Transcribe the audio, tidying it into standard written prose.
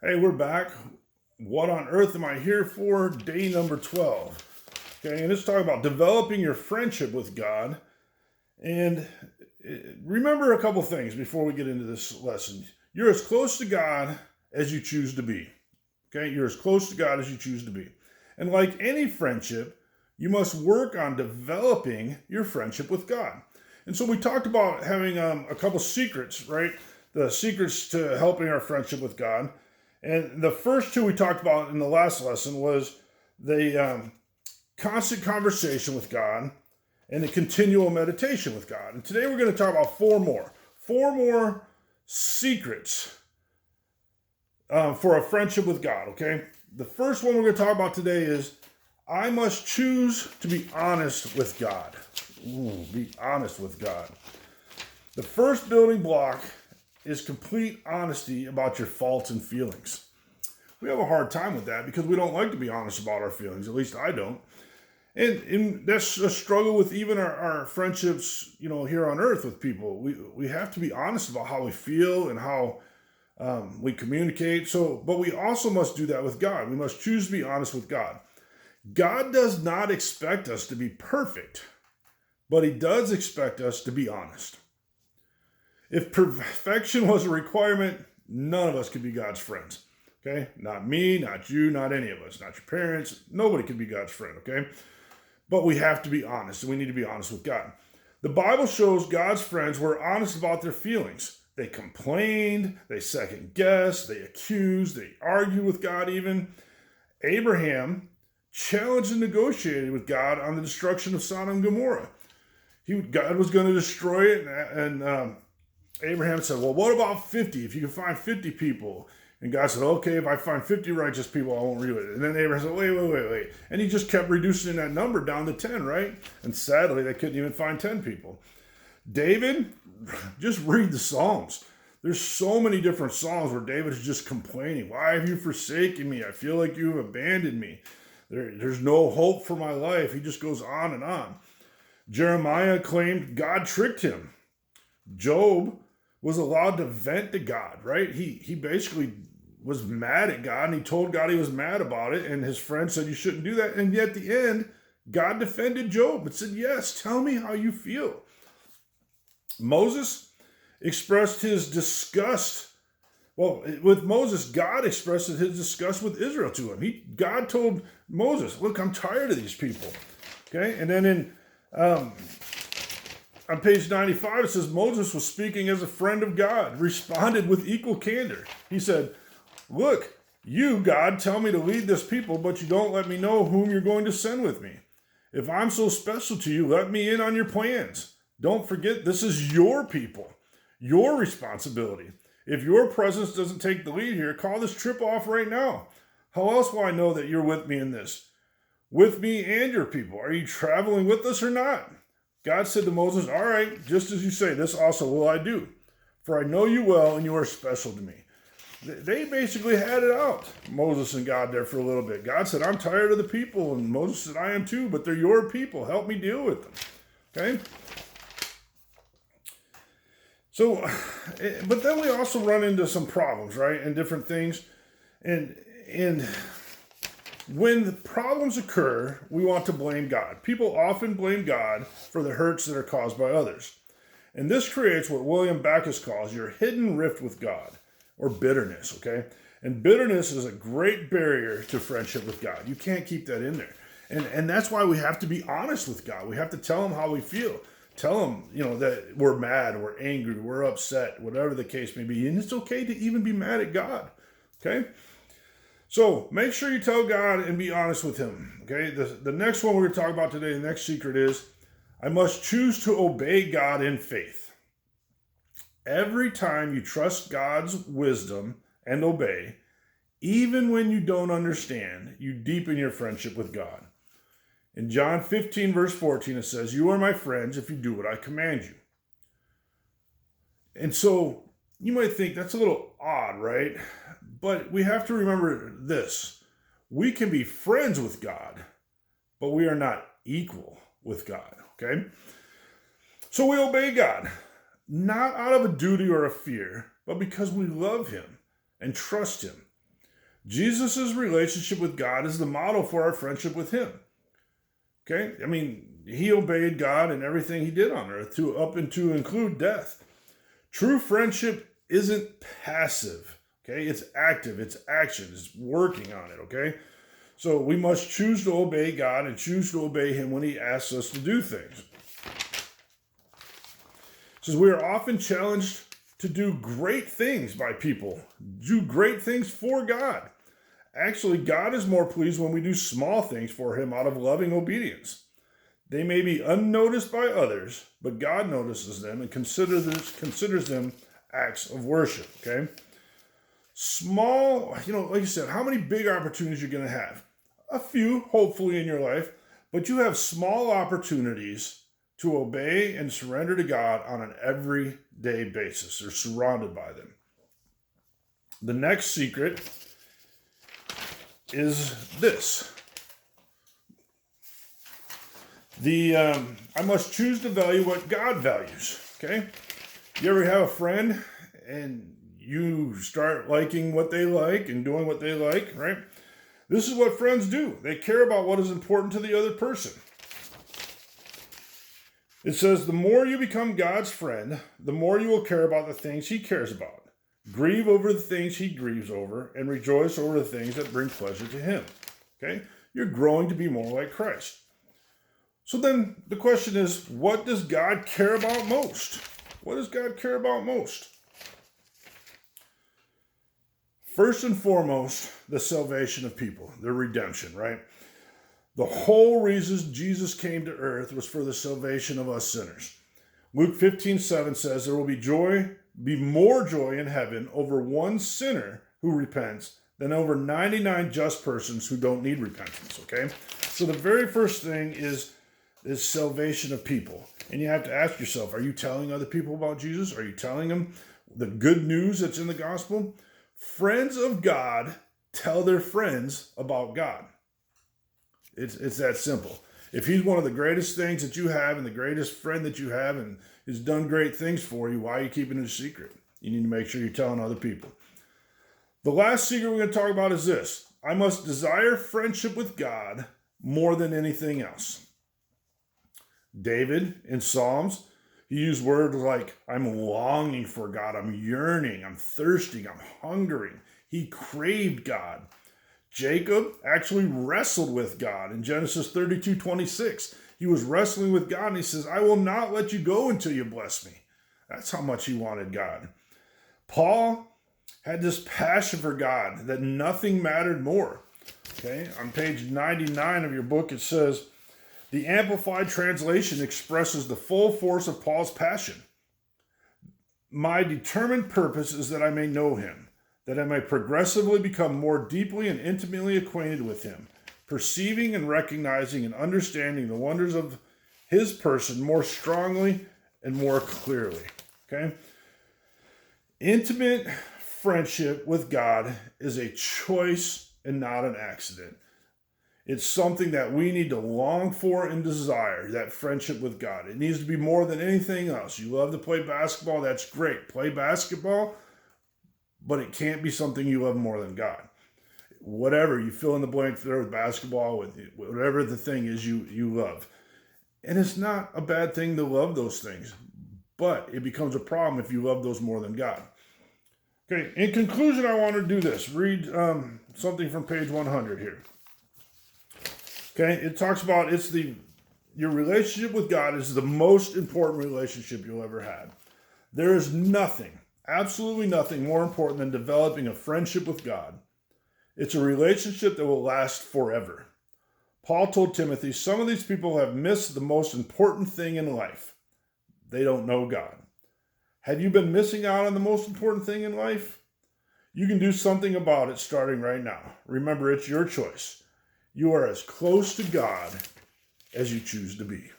Hey, we're back. What on earth am I here for? Day number 12. Okay, and it's talking about developing your friendship with God. And remember a couple things before we get into this lesson. You're as close to God as you choose to be. Okay, you're as close to God as you choose to be. And like any friendship, you must work on developing your friendship with God. And so we talked about having a couple secrets, right? The secrets to helping our friendship with God. And the first two we talked about in the last lesson was the constant conversation with God and the continual meditation with God. And today we're going to talk about four more secrets for a friendship with God, okay? The first one we're going to talk about today is I must choose to be honest with God. Be honest with God. The first building block is complete honesty about your faults and feelings. We have a hard time with that because we don't like to be honest about our feelings. At least I don't. And that's a struggle with even our friendships, here on earth with people. We have to be honest about how we feel and how we communicate. But we also must do that with God. We must choose to be honest with God. God does not expect us to be perfect, but He does expect us to be honest. If perfection was a requirement, none of us could be God's friends. Okay? Not me, not you, not any of us, not your parents. Nobody could be God's friend, okay? But we have to be honest, and we need to be honest with God. The Bible shows God's friends were honest about their feelings. They complained, they second guessed, they accused, they argued with God even. Abraham challenged and negotiated with God on the destruction of Sodom and Gomorrah. God was going to destroy it, and Abraham said, well, what about 50? If you can find 50 people. And God said, okay, if I find 50 righteous people, I won't do it. And then Abraham said, wait. And he just kept reducing that number down to 10, right? And sadly, they couldn't even find 10 people. David, just read the Psalms. There's so many different Psalms where David is just complaining. Why have you forsaken me? I feel like you have abandoned me. There's no hope for my life. He just goes on and on. Jeremiah claimed God tricked him. Job was allowed to vent to God, right? He basically was mad at God, and he told God he was mad about it, and his friend said you shouldn't do that. And yet at the end, God defended Job and said, yes, tell me how you feel. Moses expressed his disgust. Well, with Moses, God expressed his disgust with Israel to him. God told Moses, look, I'm tired of these people. Okay, and then on page 95, it says Moses was speaking as a friend of God, responded with equal candor. He said, look, you, God, tell me to lead this people, but you don't let me know whom you're going to send with me. If I'm so special to you, let me in on your plans. Don't forget, this is your people, your responsibility. If your presence doesn't take the lead here, call this trip off right now. How else will I know that you're with me in this? With me and your people. Are you traveling with us or not? God said to Moses, all right, just as you say, this also will I do. For I know you well, and you are special to me. They basically had it out, Moses and God there for a little bit. God said, I'm tired of the people. And Moses said, I am too, but they're your people. Help me deal with them. Okay? So, but then we also run into some problems, right? And different things. And when the problems occur, we want to blame God. People often blame God for the hurts that are caused by others. And this creates what William Backus calls your hidden rift with God, or bitterness, okay? And bitterness is a great barrier to friendship with God. You can't keep that in there. And that's why we have to be honest with God. We have to tell him how we feel. Tell him, that we're mad, we're angry, we're upset, whatever the case may be. And it's okay to even be mad at God, okay? So make sure you tell God and be honest with him. Okay. The next one we're going to talk about today, the next secret is I must choose to obey God in faith. Every time you trust God's wisdom and obey, even when you don't understand, you deepen your friendship with God. In John 15, verse 14, it says, you are my friends if you do what I command you. And so you might think that's a little odd, right? But we have to remember this. We can be friends with God, but we are not equal with God, okay? So we obey God, not out of a duty or a fear, but because we love him and trust him. Jesus' relationship with God is the model for our friendship with him. Okay? I mean, he obeyed God in everything he did on earth, up and to include death. True friendship isn't passive. Okay? It's active. It's action. It's working on it. Okay? So we must choose to obey God and choose to obey him when he asks us to do things. It says we are often challenged to do great things by people, do great things for God. Actually, God is more pleased when we do small things for him out of loving obedience. They may be unnoticed by others, but God notices them and considers them acts of worship, okay? Small, like you said, how many big opportunities you're going to have? A few, hopefully, in your life, but you have small opportunities to obey and surrender to God on an everyday basis. They're surrounded by them. The next secret is this. I must choose to value what God values, okay? You ever have a friend and you start liking what they like and doing what they like, right? This is what friends do. They care about what is important to the other person. It says, the more you become God's friend, the more you will care about the things he cares about. Grieve over the things he grieves over, and rejoice over the things that bring pleasure to him. Okay? You're growing to be more like Christ. So then the question is, what does God care about most? What does God care about most? First and foremost, the salvation of people, their redemption, right? The whole reason Jesus came to earth was for the salvation of us sinners. Luke 15:7 says there will be more joy in heaven over one sinner who repents than over 99 just persons who don't need repentance, okay? So the very first thing is salvation of people. And you have to ask yourself, are you telling other people about Jesus? Are you telling them the good news that's in the gospel? Friends of God tell their friends about God. It's that simple. If he's one of the greatest things that you have and the greatest friend that you have and has done great things for you, why are you keeping it a secret? You need to make sure you're telling other people. The last secret we're going to talk about is this. I must desire friendship with God more than anything else. David in Psalms, he used words like, I'm longing for God, I'm yearning, I'm thirsting, I'm hungering. He craved God. Jacob actually wrestled with God in Genesis 32:26. He was wrestling with God and he says, I will not let you go until you bless me. That's how much he wanted God. Paul had this passion for God that nothing mattered more. Okay, on page 99 of your book, it says, the Amplified Translation expresses the full force of Paul's passion. My determined purpose is that I may know him, that I may progressively become more deeply and intimately acquainted with him, perceiving and recognizing and understanding the wonders of his person more strongly and more clearly. Okay? Intimate friendship with God is a choice and not an accident. It's something that we need to long for and desire, that friendship with God. It needs to be more than anything else. You love to play basketball, that's great. Play basketball, but it can't be something you love more than God. Whatever, you fill in the blank there with basketball, with whatever the thing is you love. And it's not a bad thing to love those things, but it becomes a problem if you love those more than God. Okay, in conclusion, I want to do this. Read something from page 100 here. Okay, it talks about your relationship with God is the most important relationship you'll ever have. There is nothing, absolutely nothing more important than developing a friendship with God. It's a relationship that will last forever. Paul told Timothy, some of these people have missed the most important thing in life. They don't know God. Have you been missing out on the most important thing in life? You can do something about it starting right now. Remember, it's your choice. You are as close to God as you choose to be.